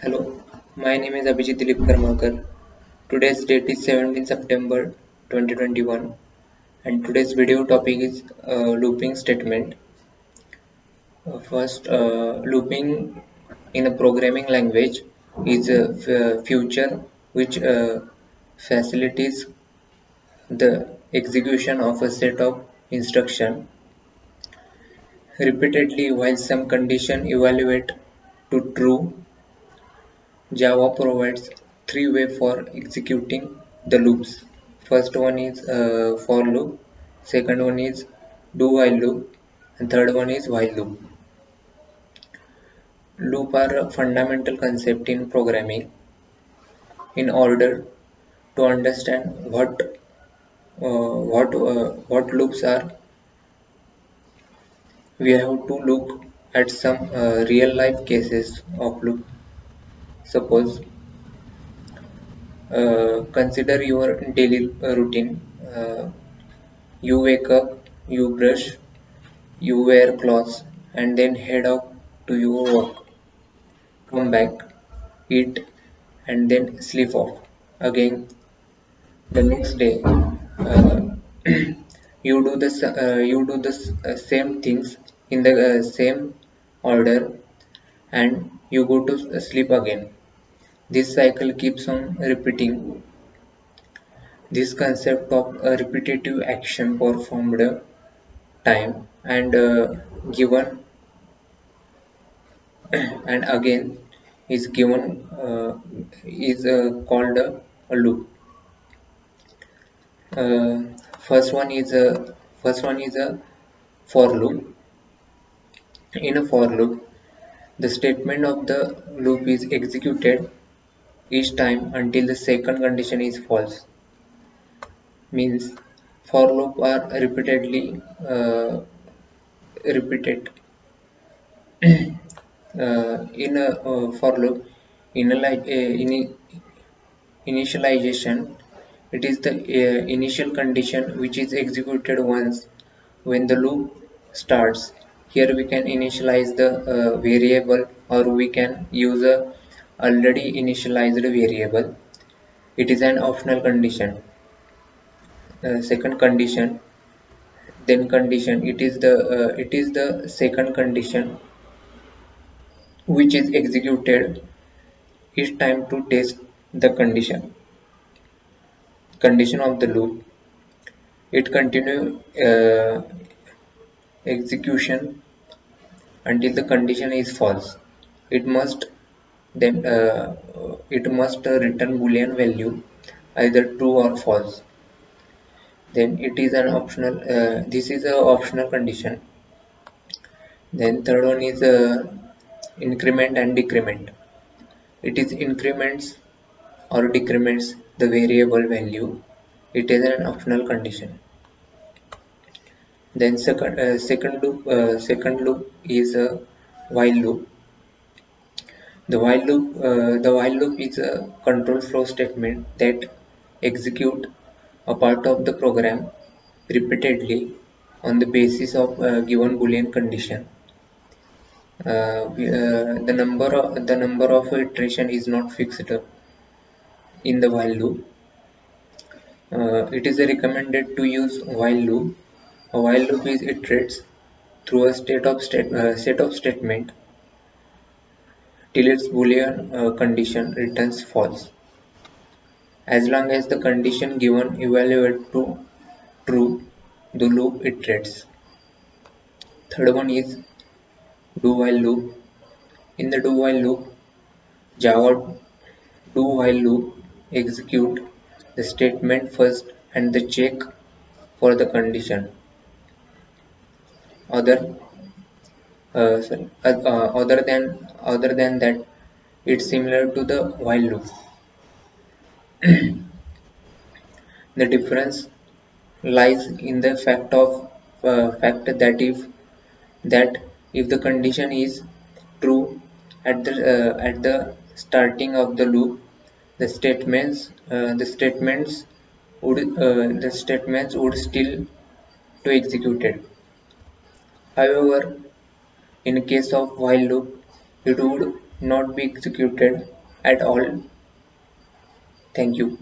Hello, my name is Abhijit Dilip Karmakar. Today's date is 17 September 2021 and today's video topic is looping statement. Looping in a programming language is a feature which facilitates the execution of a set of instruction repeatedly while some condition evaluate to true. Java provides three ways for executing the loops. First one is for loop, second one is do while loop, and third one is while loop. Loop are a fundamental concept in programming. In order to understand what loops are, we have to look at some real life cases of loop. Suppose consider your daily routine. You wake up, you brush, you wear clothes, and then head out to your work. Come back, eat, and then sleep off. Again, the next day, you do the same things in the same order, and you go to sleep again. This cycle keeps on repeating. This concept of a repetitive action performed time and given and again is given is called a loop. Uh, first one is a for loop. In a for loop, the statement of the loop is executed each time until the second condition is false. Means for loop are repeatedly repeated in a for loop. Initialization, it is the initial condition which is executed once when the loop starts. Here we can initialize the variable, or we can use a already initialized variable. It is an optional condition. Second condition, then condition, it is the second condition which is executed each time to test the condition of the loop. It continue execution until the condition is false. It must then return boolean value either true or false. Then it is an optional. This is a optional condition. Then third one is increment and decrement. It is increments or decrements the variable value. It is an optional condition. Then second loop is a while loop. The while loop is a control flow statement that execute a part of the program repeatedly on the basis of a given boolean condition. The number of iteration is not fixed in the while loop. It is recommended to use while loop. A while loop is iterates through a set of statement till its boolean condition returns false. As long as the condition given evaluate to true, the loop iterates. Third one is do while loop. In the do while loop, Java do while loop execute the statement first and the check for the condition. Other sorry, other than that, it's similar to the while loop. The difference lies in the fact that if the condition is true at the starting of the loop, the statements would still to executed. However, in case of while loop, it would not be executed at all. Thank you.